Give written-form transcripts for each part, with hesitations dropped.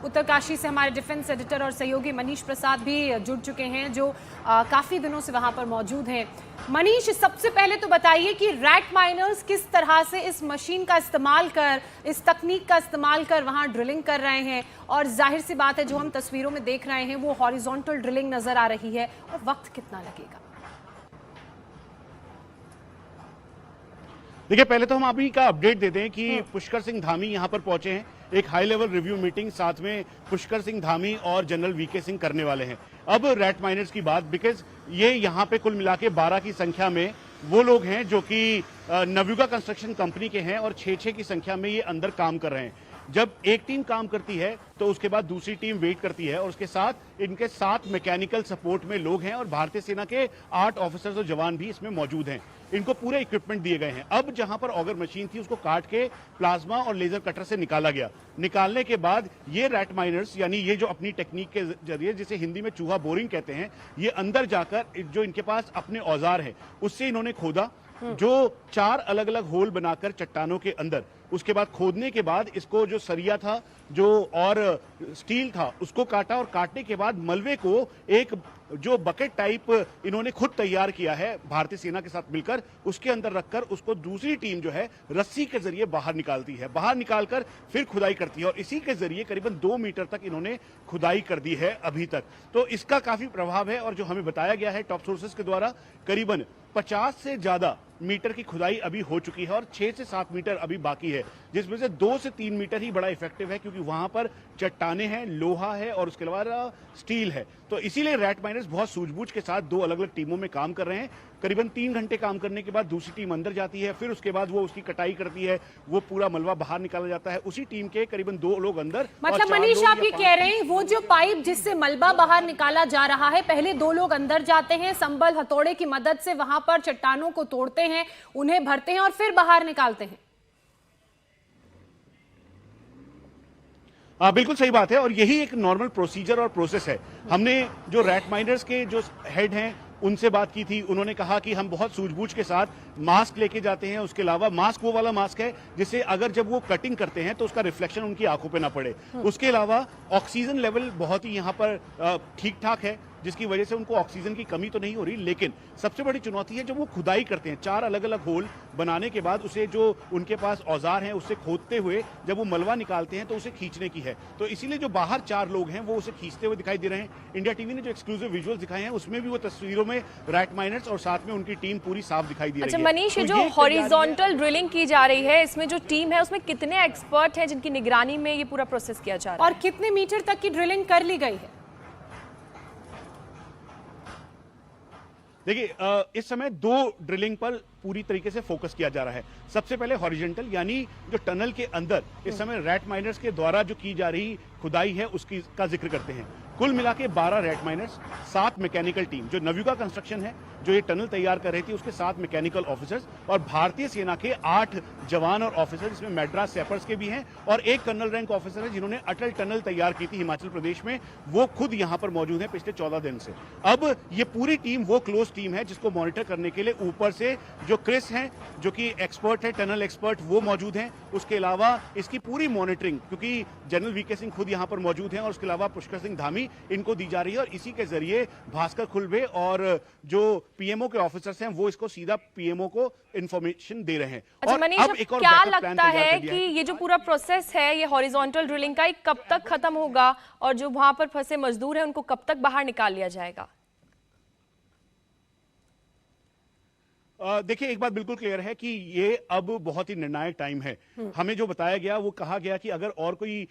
उत्तरकाशी से हमारे defence editor और सहयोगी मनीष प्रसाद भी जुड़ चुके हैं, जो काफी दिनों से वहां पर मौजूद हैं। मनीष, सबसे पहले तो बताइए कि रैट माइनर्स किस तरह से इस मशीन का इस्तेमाल कर, इस तकनीक का इस्तेमाल कर वहां ड्रिलिंग कर रहे हैं, और जाहिर सी बात है जो हम तस्वीरों में देख रहे हैं वो हॉरिजॉन्टल ड्रिलिंग नजर आ रही है, और वक्त कितना लगेगा? देखिए, पहले तो हम अभी का अपडेट देते हैं कि पुष्कर सिंह धामी यहां पर पहुंचे हैं। एक हाई लेवल रिव्यू मीटिंग साथ में पुष्कर सिंह धामी और जनरल वीके सिंह करने वाले हैं। अब रैट माइनर्स की बात, बिकॉज ये यहां पे कुल मिला के 12 की संख्या में वो लोग हैं जो कि नवयुगा कंस्ट्रक्शन कंपनी के हैं, और 6 की संख्या में ये अंदर काम कर रहे हैं। जब एक टीम काम करती है तो उसके बाद दूसरी टीम वेट करती है, और उसके साथ इनके 7 मैकेनिकल सपोर्ट में लोग हैं, और भारतीय सेना के 8 ऑफिसर्स और जवान भी इसमें मौजूद हैं। इनको पूरे इक्विपमेंट दिए गए हैं। अब जहां पर ऑगर मशीन थी उसको काट के प्लाज्मा और लेजर कटर से निकाला गया। निकालने के बाद ये रैट माइनर्स, यानी ये जो अपनी टेक्निक के जरिए, जिसे हिंदी में चूहा बोरिंग कहते हैं, ये अंदर जाकर जो इनके पास अपने औजार है उससे इन्होंने खोदा, जो 4 अलग अलग होल बनाकर चट्टानों के अंदर, उसके बाद खोदने के बाद इसको जो सरिया था जो और स्टील था उसको काटा, और काटने के बाद मलबे को एक जो बकेट टाइप इन्होंने खुद तैयार किया है भारतीय सेना के साथ मिलकर, उसके अंदर रखकर उसको दूसरी टीम जो है रस्सी के जरिए बाहर निकालती है। बाहर निकालकर फिर खुदाई करती है, और इसी के जरिए करीबन 2 मीटर तक इन्होंने खुदाई कर दी है अभी तक। तो इसका काफी प्रभाव है, और जो हमें बताया गया है टॉप सोर्सेस के द्वारा, करीबन 50 से ज्यादा मीटर की खुदाई अभी हो चुकी है, और 6 से 7 मीटर अभी बाकी है, जिसमें से 2 से 3 मीटर ही बड़ा इफेक्टिव है, क्योंकि वहां पर चट्टाने हैं, लोहा है और उसके अलावा स्टील है। तो इसीलिए रैट माइनर्स बहुत सूझबूझ के साथ 2 अलग अलग टीमों में काम कर रहे हैं। करीबन 3 घंटे काम करने के बाद दूसरी टीम अंदर जाती है, फिर उसके बाद वो उसकी कटाई करती है, वो पूरा मलबा बाहर निकाला जाता है। उसी टीम के करीबन 2 लोग अंदर, मतलब मनीष, आप ये कह रहे हैं वो जो पाइप जिससे मलबा बाहर निकाला जा रहा है, पहले 2 लोग अंदर जाते हैं, संबल हथौड़े की मदद से वहां पर चट्टानों को तोड़ते हैं, उन्हें भरते हैं और फिर बाहर निकालते हैं। बिल्कुल सही बात है, और यही एक नॉर्मल प्रोसीजर और प्रोसेस है। हमने जो रैट माइनर्स के जो हेड हैं उनसे बात की थी, उन्होंने कहा कि हम बहुत सूझबूझ के साथ मास्क लेके जाते हैं। उसके अलावा मास्क वो वाला मास्क है जिससे अगर जब वो कटिंग करते हैं तो उसका रिफ्लेक्शन उनकी आंखों पे ना पड़े। उसके अलावा ऑक्सीजन लेवल बहुत ही यहाँ पर ठीक ठाक है, जिसकी वजह से उनको ऑक्सीजन की कमी तो नहीं हो रही। लेकिन सबसे बड़ी चुनौती है जब वो खुदाई करते हैं, 4 अलग अलग होल बनाने के बाद उसे जो उनके पास औजार हैं उससे खोदते हुए जब वो मलबा निकालते हैं तो उसे खींचने की है। तो इसीलिए जो बाहर 4 लोग हैं वो उसे खींचते हुए दिखाई दे रहे हैं। इंडिया टीवी ने जो एक्सक्लूसिव विजुअल्स दिखाए हैं उसमें भी वो तस्वीरों में रैट माइनर्स और साथ में उनकी टीम पूरी साफ दिखाई दे रही है। अच्छा मनीष, तो जो हॉरिजॉन्टल ड्रिलिंग की जा रही है, इसमें जो टीम है उसमें कितने एक्सपर्ट हैं जिनकी निगरानी में ये पूरा प्रोसेस किया जा रहा है, और कितने मीटर तक की ड्रिलिंग कर ली गई है? देखिए, इस समय 2 ड्रिलिंग पर पूरी तरीके से फोकस किया जा रहा है। सबसे पहले हॉरिजॉन्टल, यानी जो टनल के अंदर इस समय रैट माइनर्स के द्वारा जो की जा रही खुदाई है उसकी का जिक्र करते हैं। कुल मिला के 12 रैट माइनर्स, 7 मैकेनिकल टीम, जो नवयुगा कंस्ट्रक्शन है जो ये टनल तैयार कर रही थी उसके 7 मैकेनिकल ऑफिसर्स, और भारतीय सेना के 8 जवान और ऑफिसर, जिसमें मैड्रास सैपर्स के भी हैं, और एक कर्नल रैंक ऑफिसर है जिन्होंने अटल टनल तैयार की थी हिमाचल प्रदेश में, वो खुद यहां पर मौजूद है पिछले 14 दिन से। अब ये पूरी टीम वो क्लोज टीम है जिसको मॉनिटर करने के लिए ऊपर से जो क्रिस हैं जो कि एक्सपर्ट है, टनल एक्सपर्ट, वो मौजूद हैं। उसके अलावा इसकी पूरी मॉनिटरिंग, क्योंकि जनरल वीके सिंह खुद यहां पर मौजूद हैं, और उसके अलावा पुष्कर सिंह धामी, इनको दी जा रही है। और इसी के जरिए भास्कर खुलबे और जो पीएमओ के ऑफिसर्स हैं वो इसको सीधा पीएमओ को इंफॉर्मेशन दे रहे हैं। अच्छा और मनीष, अब एक और क्या बैकअप प्लान लगता तैयार है कर दिया कि ये जो पूरा प्रोसेस है ये हॉरिजॉन्टल ड्रिलिंग का, कब तक खत्म होगा और जो वहां पर फंसे मजदूर हैं उनको कब तक बाहर निकाल लिया जाएगा? देखिए, एक बात बिल्कुल क्लियर है कि ये अब बहुत ही निर्णायक टाइम है। हमें जो बताया गया वो कहा गया कि अगर और कोई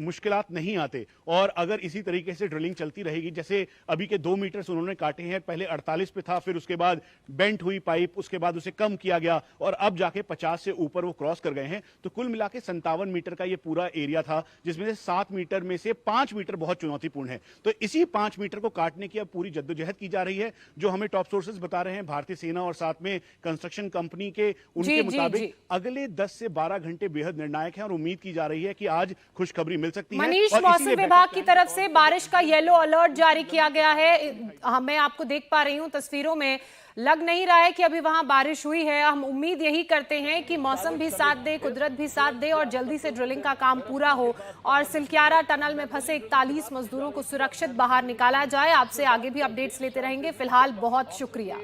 मुश्किलात नहीं आते और अगर इसी तरीके से ड्रिलिंग चलती रहेगी, जैसे अभी के 2 मीटर उन्होंने काटे हैं, पहले 48 पे था, फिर उसके बाद बेंट हुई पाइप, उसके बाद उसे कम किया गया और अब जाके 50 से ऊपर वो क्रॉस कर गए हैं। तो कुल मिला के 57 मीटर का ये पूरा एरिया था, जिसमें से 7 मीटर में से 5 मीटर बहुत चुनौतीपूर्ण है। तो इसी 5 मीटर को काटने की अब पूरी जद्दोजहद की जा रही है। जो हमें टॉप सोर्सेज बता रहे हैं, भारतीय सेना और साथ में कंस्ट्रक्शन कंपनी के जी, उनके जी, मुताबिक जी। अगले 10 से 12 घंटे बेहद निर्णायक हैं और उम्मीद की जा रही है कि आज खुशखबरी मिल सकती है। मनीष, और मौसम इसीलिए विभाग की तरफ से बारिश का येलो अलर्ट जारी किया गया है। मैं आपको देख पा रही हूं तस्वीरों में, लग नहीं रहा है कि अभी वहां बारिश हुई है। हम उम्मीद यही करते हैं कि मौसम भी साथ दे, कुदरत भी साथ दे और जल्दी से ड्रिलिंग का काम पूरा हो और सिलक्यारा टनल में फंसे 41 मजदूरों को सुरक्षित बाहर निकाला जाए। आपसे आगे भी अपडेट्स लेते रहेंगे। फिलहाल बहुत शुक्रिया।